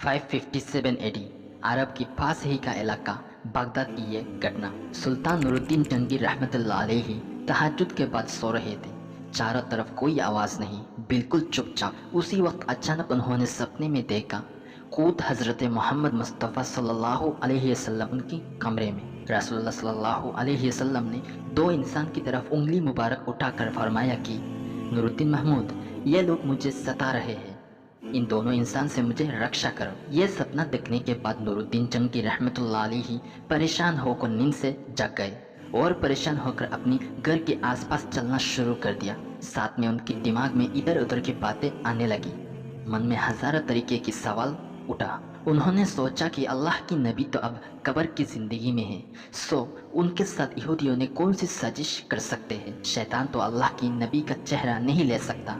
557 AD अरब की पास ही का इलाका बगदाद की ये घटना। सुल्तान नूरुद्दीन जंगी रहमतुल्लाह अलैहि तहज्जुद के बाद सो रहे थे। चारों तरफ कोई आवाज़ नहीं, बिल्कुल चुपचाप। उसी वक्त अचानक उन्होंने सपने में देखा खुद हज़रत मोहम्मद मुस्तफ़ा सल्लल्लाहु अलैहि वसल्लम उनकी कमरे में। रसूलुल्लाह सल्लल्लाहु अलैहि वसल्लम ने दो इंसान की तरफ उंगली मुबारक उठाकर फरमाया कि नूरुद्दीन महमूद, ये लोग मुझे सता रहे हैं, इन दोनों इंसान से मुझे रक्षा करो। ये सपना देखने के बाद नूरुद्दीन जंगी रहमतुल्लाह अलैहि परेशान होकर नींद से जग गए और परेशान होकर अपनी घर के आसपास चलना शुरू कर दिया। साथ में उनके दिमाग में इधर उधर की बातें आने लगी। मन में हजारों तरीके की सवाल उठा। उन्होंने सोचा कि अल्लाह की नबी तो अब कब्र की जिंदगी में है, सो उनके साथ यहूदियों ने कौन सी साजिश कर सकते हैं। शैतान तो अल्लाह की नबी का चेहरा नहीं ले सकता,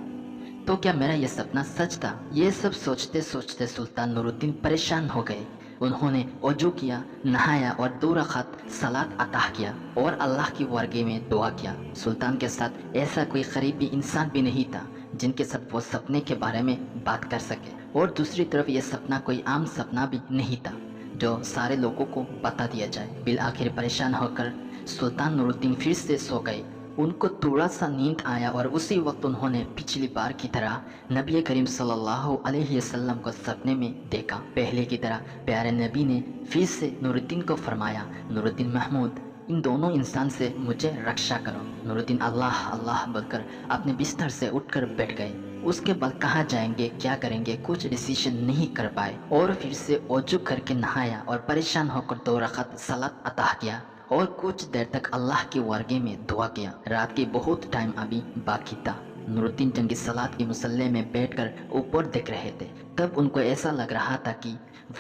तो क्या मेरा यह सपना सच था? ये सब सोचते सोचते सुल्तान नूरुद्दीन परेशान हो गए। उन्होंने वजू किया, नहाया और 2 रकात सलात अता किया और अल्लाह की बारगाह में दुआ किया। सुल्तान के साथ ऐसा कोई करीबी इंसान भी नहीं था जिनके साथ वो सपने के बारे में बात कर सके, और दूसरी तरफ यह सपना कोई आम सपना भी नहीं था जो सारे लोगों को बता दिया जाए। बिल आखिर परेशान होकर सुल्तान नूरुद्दीन फिर से सो गए। उनको थोड़ा सा नींद आया और उसी वक्त उन्होंने पिछली बार की तरह नबी करीम सल्लल्लाहु अलैहि वसल्लम को सपने में देखा। पहले की तरह प्यारे नबी ने फिर से नूरुद्दीन को फरमाया, नूरुद्दीन महमूद, इन दोनों इंसान से मुझे रक्षा करो। नूरुद्दीन अल्लाह अल्लाह बोलकर अपने बिस्तर से उठकर बैठ गए। उसके बाद कहाँ जाएंगे, क्या करेंगे, कुछ डिसीजन नहीं कर पाए और फिर से वजू करके नहाया और परेशान होकर 2 रकात सलात अता किया और कुछ देर तक अल्लाह की बारगाह में दुआ किया। रात की बहुत टाइम अभी बाकी था। नूरुद्दीन जंगी सलात की मुसल्ले में बैठकर ऊपर देख रहे थे। तब उनको ऐसा लग रहा था कि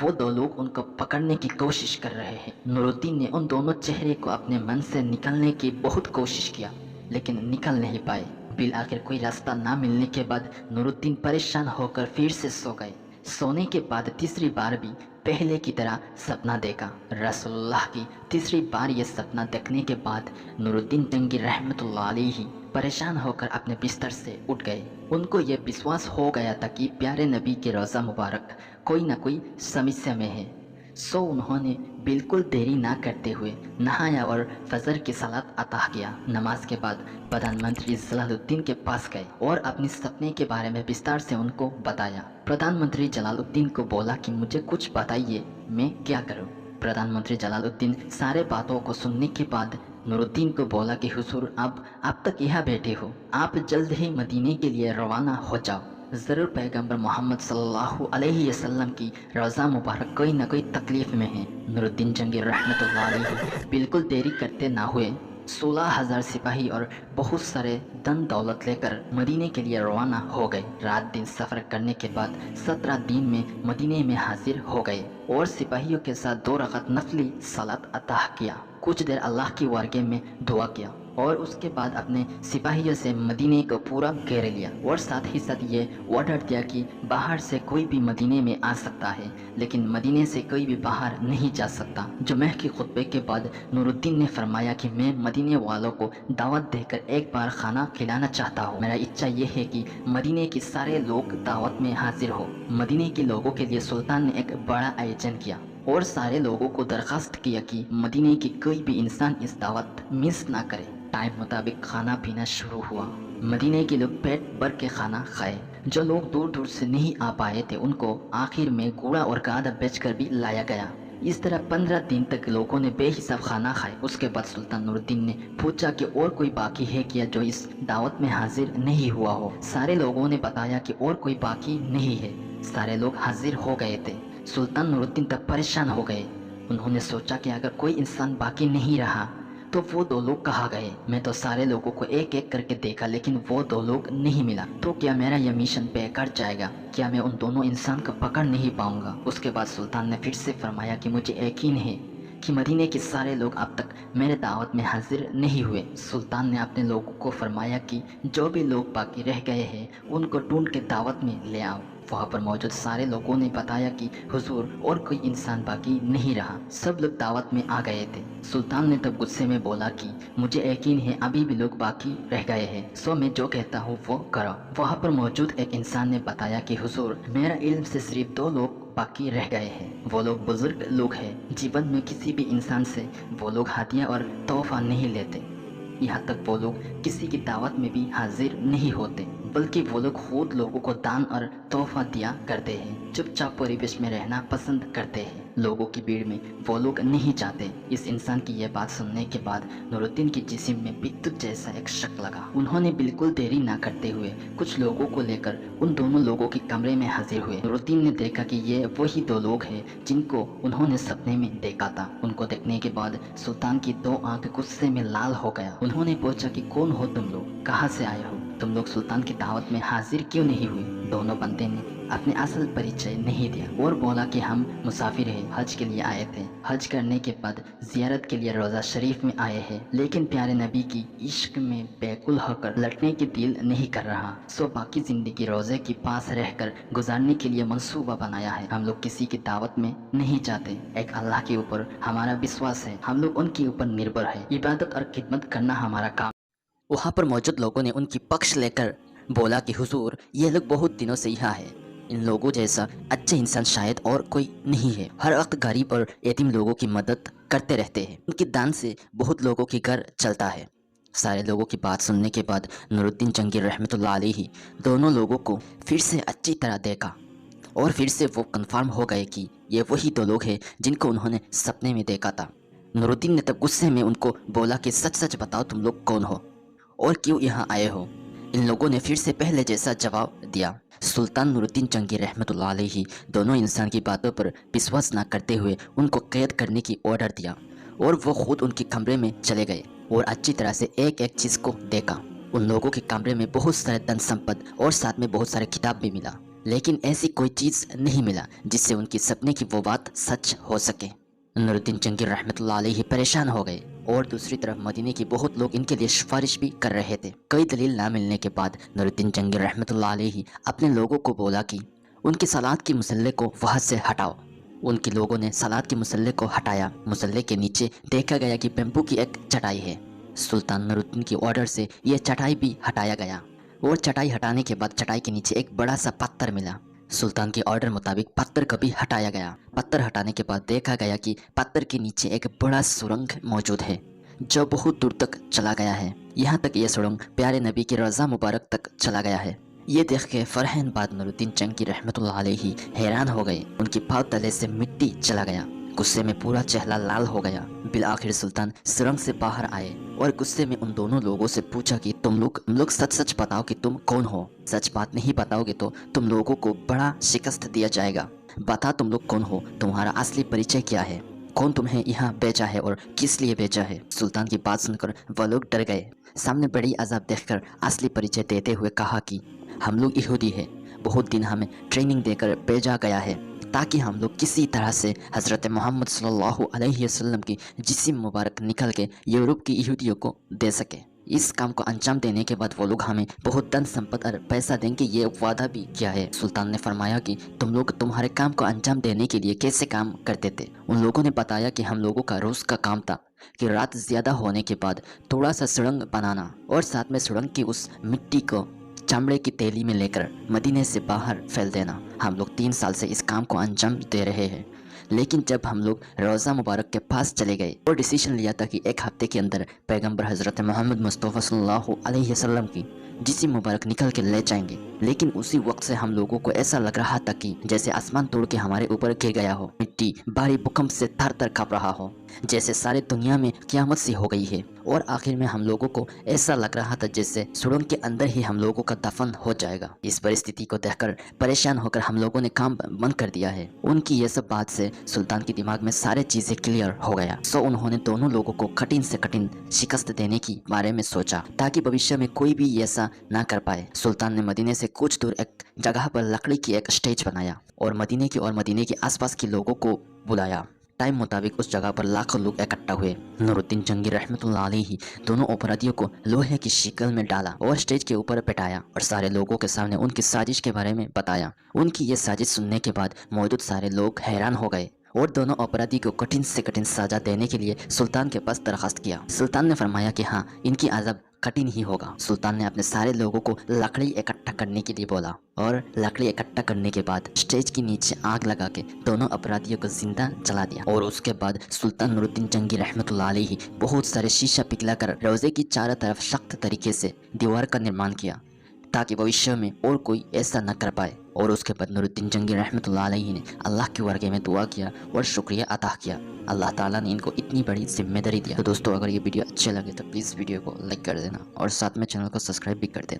वो 2 लोग उनको पकड़ने की कोशिश कर रहे हैं। नूरुद्दीन ने उन दोनों चेहरे को अपने मन से निकालने की बहुत कोशिश किया, लेकिन निकल नहीं पाए। बिल आखिर कोई रास्ता ना मिलने के बाद नूरुद्दीन परेशान होकर फिर से सो गए। सोने के बाद तीसरी बार भी पहले की तरह सपना देखा। रसूलुल्लाह की तीसरी बार यह सपना देखने के बाद नूरुद्दीन जंगी रहमतुल्लाह अलैहि परेशान होकर अपने बिस्तर से उठ गए। उनको यह विश्वास हो गया था कि प्यारे नबी के रोज़ा मुबारक कोई ना कोई समस्या में है। सो उन्होंने बिल्कुल देरी ना करते हुए नहाया और फजर की सलात अता किया। नमाज के बाद प्रधानमंत्री जलालुद्दीन के पास गए और अपने सपने के बारे में विस्तार से उनको बताया। प्रधानमंत्री जलालुद्दीन को बोला कि मुझे कुछ बताइए, मैं क्या करूं? प्रधानमंत्री जलालुद्दीन सारे बातों को सुनने के बाद नूरुद्दीन को बोला कि हुजूर, आप तक यहाँ बैठे हो, आप जल्द ही मदीने के लिए रवाना हो जाओ। ज़रूर पैगंबर मोहम्मद सल्लल्लाहु अलैहि वसल्लम की रोज़ा मुबारक कोई ना कोई तकलीफ़ में है। नूरुद्दीन जंगी रहमतुल्लाह अलैहि बिल्कुल देरी करते ना हुए 16,000 सिपाही और बहुत सारे धन दौलत लेकर मदीने के लिए रवाना हो गए। रात दिन सफ़र करने के बाद 17 दिन में मदीने में हाजिर हो गए और सिपाहियों के साथ 2 रकात नफली सलात अता किया। कुछ देर अल्लाह की बारगाह में दुआ किया और उसके बाद अपने सिपाहियों से मदीने को पूरा घेर लिया और साथ ही साथ ये ऑर्डर दिया कि बाहर से कोई भी मदीने में आ सकता है, लेकिन मदीने से कोई भी बाहर नहीं जा सकता। जुमे के खुतबे के बाद नूरुद्दीन ने फरमाया कि मैं मदीने वालों को दावत देकर एक बार खाना खिलाना चाहता हूँ। मेरा इच्छा यह है कि मदीने के सारे लोग दावत में हाजिर हो। मदीने के लोगों के लिए सुल्तान ने एक बड़ा आयोजन किया और सारे लोगों को दरखास्त किया कि मदीने की कोई भी इंसान इस दावत मिस ना करे। टाइम मुताबिक खाना पीना शुरू हुआ। मदीने के लोग पेट भर के खाना खाए। जो लोग दूर दूर से नहीं आ पाए थे उनको आखिर में घोड़ा और गाधा बेचकर भी लाया गया। इस तरह 15 दिन तक लोगों ने बेहिसाब खाना खाए। उसके बाद सुल्तान नूरुद्दीन ने पूछा कि और कोई बाकी है क्या जो इस दावत में हाजिर नहीं हुआ हो। सारे लोगों ने बताया कि और कोई बाकी नहीं है। सारे लोग हाजिर हो गए थे। सुल्तान नूरुद्दीन तब परेशान हो गए। उन्होंने सोचा कि अगर कोई इंसान बाकी नहीं रहा तो वो 2 लोग कहाँ गए? मैं तो सारे लोगों को एक एक करके देखा, लेकिन वो 2 लोग नहीं मिला। तो क्या मेरा यह मिशन बेकार जाएगा? क्या मैं उन दोनों इंसान को पकड़ नहीं पाऊंगा? उसके बाद सुल्तान ने फिर से फरमाया कि मुझे यकीन है कि मदीने के सारे लोग अब तक मेरे दावत में हाजिर नहीं हुए। सुल्तान ने अपने लोगों को फरमाया कि जो भी लोग बाकी रह गए हैं उनको ढूंढ के दावत में ले आओ। वहाँ पर मौजूद सारे लोगों ने बताया कि हुजूर, और कोई इंसान बाकी नहीं रहा, सब लोग दावत में आ गए थे। सुल्तान ने तब गुस्से में बोला कि मुझे यकीन है अभी भी लोग बाकी रह गए हैं, सो मैं जो कहता हूँ वो करो। वहाँ पर मौजूद एक इंसान ने बताया कि हुजूर, मेरा इल्म से सिर्फ 2 लोग बाकी रह गए हैं। वो लोग बुजुर्ग लोग हैं। जीवन में किसी भी इंसान से वो लोग हदिया और तोहफा नहीं लेते। यहाँ तक वो लोग किसी की दावत में भी हाजिर नहीं होते, बल्कि वो लोग खुद लोगों को दान और तोहफा दिया करते हैं। चुपचाप परिवेश में रहना पसंद करते हैं। लोगों की भीड़ में वो लोग नहीं जाते। इस इंसान की यह बात सुनने के बाद नूरुद्दीन के जिस्म में विद्युत जैसा एक शक लगा। उन्होंने बिल्कुल देरी ना करते हुए कुछ लोगों को लेकर उन दोनों लोगों के कमरे में हाजिर हुए। नूरुद्दीन ने देखा कि ये वही दो लोग हैं जिनको उन्होंने सपने में देखा था। उनको देखने के बाद सुल्तान की दो आंख गुस्से में लाल हो गया। उन्होंने पूछा कि कौन हो तुम लोग, कहाँ से आए हो, तुम लोग सुल्तान की दावत में हाजिर क्यों नहीं हुए। दोनों बंदे ने अपने असल परिचय नहीं दिया और बोला कि हम मुसाफिर हैं, हज के लिए आए थे। हज करने के बाद जियारत के लिए रोज़ा शरीफ में आए हैं, लेकिन प्यारे नबी की इश्क में बेकुल होकर लौटने की दिल नहीं कर रहा। सो बाकी जिंदगी रोज़े के पास रहकर गुजारने के लिए मंसूबा बनाया है। हम लोग किसी की दावत में नहीं जाते। एक अल्लाह के ऊपर हमारा विश्वास है, हम लोग उनके ऊपर निर्भर है। इबादत और खिदमत करना हमारा काम। वहाँ पर मौजूद लोगों ने उनकी पक्ष लेकर बोला कि हुजूर, ये लोग बहुत दिनों से यहाँ है। इन लोगों जैसा अच्छे इंसान शायद और कोई नहीं है। हर वक्त गरीब और यतीम लोगों की मदद करते रहते हैं। उनके दान से बहुत लोगों के घर चलता है। सारे लोगों की बात सुनने के बाद नूरुद्दीन जंगीर रहमतुल्लाह अलैहि दोनों लोगों को फिर से अच्छी तरह देखा और फिर से वो कंफर्म हो गए कि ये वही दो लोग हैं जिनको उन्होंने सपने में देखा था। नूरुद्दीन ने तब गुस्से में उनको बोला कि सच सच बताओ, तुम लोग कौन हो और क्यों यहाँ आए हो। इन लोगों ने फिर से पहले जैसा जवाब दिया। सुल्तान नूरुद्दीन जंगीर रहमतुल्लाह अलैहि दोनों इंसान की बातों पर विश्वास न करते हुए उनको कैद करने की ऑर्डर दिया और वो खुद उनके कमरे में चले गए और अच्छी तरह से एक एक चीज़ को देखा। उन लोगों के कमरे में बहुत सारे धन संपद और साथ में बहुत सारे किताब भी मिला, लेकिन ऐसी कोई चीज़ नहीं मिला जिससे उनकी सपने की वो बात सच हो सके। नूरुद्दीन जंगीर रहमतुल्लाह अलैहि परेशान हो गए और दूसरी तरफ मदीने के बहुत लोग इनके लिए सिफारिश भी कर रहे थे। कई दलील ना मिलने के बाद नूरुद्दीन जंगीर रहमतुल्लाह अलैहि अपने लोगों को बोला कि उनकी सलात की मुसल्ले को वहाँ से हटाओ। उनके लोगों ने सलात के मुसल्ले को हटाया। मुसल्ले के नीचे देखा गया कि बेम्बू की एक चटाई है। सुल्तान नूरुद्दीन की ऑर्डर से यह चटाई भी हटाया गया और चटाई हटाने के बाद चटाई के नीचे एक बड़ा सा पत्थर मिला। सुल्तान के ऑर्डर मुताबिक पत्थर को भी हटाया गया। पत्थर हटाने के बाद देखा गया कि पत्थर के नीचे एक बड़ा सुरंग मौजूद है जो बहुत दूर तक चला गया है। यहाँ तक यह सुरंग प्यारे नबी की रज़ा मुबारक तक चला गया है। ये देख के फरहन बाद नूरुद्दीन जंगीर रहमतुल्लाह अलैहि हैरान हो गए। उनके पाँव तले से मिट्टी चला गया। गुस्से में पूरा चेहरा लाल हो गया। बिल आखिर सुल्तान सुरंग से बाहर आए और गुस्से में उन दोनों लोगों से पूछा कि तुम लोग सच सच बताओ कि तुम कौन हो। सच बात नहीं बताओगे तो तुम लोगों को बड़ा शिकस्त दिया जाएगा। बता तुम लोग कौन हो, तुम्हारा असली परिचय क्या है, कौन तुम्हें यहाँ भेजा है और किस लिए भेजा है। सुल्तान की बात सुनकर वह लोग डर गए। सामने बड़ी अजाब देखकर असली परिचय देते हुए कहा कि हम लोग यहूदी है, बहुत दिन हमें ट्रेनिंग देकर भेजा गया है ताकि हम लोग किसी तरह से हज़रत मोहम्मद सल्लल्लाहु अलैहि वसल्लम की जिस्म मुबारक निकल के यूरोप की यहूदियों को दे सके। इस काम को अंजाम देने के बाद वो लोग हमें बहुत धन संपत्ति और पैसा देंगे, ये वादा भी किया है। सुल्तान ने फरमाया कि तुम लोग तुम्हारे काम को अंजाम देने के लिए कैसे काम करते थे। उन लोगों ने बताया कि हम लोगों का रोज़ का काम था कि रात ज़्यादा होने के बाद थोड़ा सा सुरंग बनाना और साथ में सुरंग की उस मिट्टी को चमड़े की थैली में लेकर मदीने से बाहर फैल देना। हम लोग 3 साल से इस काम को अंजाम दे रहे हैं, लेकिन जब हम लोग रोज़ा मुबारक के पास चले गए और डिसीजन लिया था कि 1 हफ्ते के अंदर पैगंबर हज़रत मोहम्मद मुस्तफ़ा सल्लल्लाहु अलैहि वसल्लम की जिस्म मुबारक निकल के ले जाएंगे, लेकिन उसी वक्त से हम लोगों को ऐसा लग रहा था कि जैसे आसमान तोड़ के हमारे ऊपर गिर गया हो, मिट्टी भारी भूकंप से थर थर काँप रहा हो, जैसे सारी दुनिया में क़यामत सी हो गई है। और आखिर में हम लोगों को ऐसा लग रहा था जैसे सुरंग के अंदर ही हम लोगों का दफन हो जाएगा। इस परिस्थिति को देखकर परेशान होकर हम लोगों ने काम बंद कर दिया है। उनकी ये सब बात से सुल्तान के दिमाग में सारे चीजें क्लियर हो गया। सो उन्होंने दोनों लोगों को कठिन से कठिन शिकस्त देने की बारे में सोचा ताकि भविष्य में कोई भी ऐसा ना कर पाए। सुल्तान ने मदीने से कुछ दूर एक जगह पर लकड़ी की एक स्टेज बनाया और मदीने के आसपास के लोगों को बुलाया। टाइम मुताबिक उस जगह पर लाखों लोग इकट्ठा हुए। नूरुद्दीन जंगीर रहमतुल्लाह अलैहि दोनों अपराधियों को लोहे की शिकल में डाला और स्टेज के ऊपर बैठाया और सारे लोगों के सामने उनकी साजिश के बारे में बताया। उनकी ये साजिश सुनने के बाद मौजूद सारे लोग हैरान हो गए और दोनों अपराधी को कठिन से कठिन सजा देने के लिए सुल्तान के पास दरखास्त किया। सुल्तान ने फरमाया कि हाँ, इनकी अज़ब कठिन ही होगा। सुल्तान ने अपने सारे लोगों को लकड़ी इकट्ठा करने के लिए बोला और लकड़ी इकट्ठा करने के बाद स्टेज के नीचे आग लगा के दोनों अपराधियों को जिंदा जला दिया। और उसके बाद सुल्तान नूरुद्दीन जंगी रहमतुल्लाह अलैहि बहुत सारे शीशा पिघलाकर रोजे की चारों तरफ सख्त तरीके से दीवार का निर्माण किया ताकि भविष्य में और कोई ऐसा न कर पाए। और उसके बाद नूरुद्दीन जंगी रहमतुल्लाह अलैहि ने अल्लाह के वर्गे में दुआ किया और शुक्रिया अदा किया। अल्लाह ताला ने इनको इतनी बड़ी जिम्मेदारी दिया। तो दोस्तों, अगर ये वीडियो अच्छे लगे तो प्लीज़ वीडियो को लाइक कर देना और साथ में चैनल को सब्सक्राइब भी कर देना।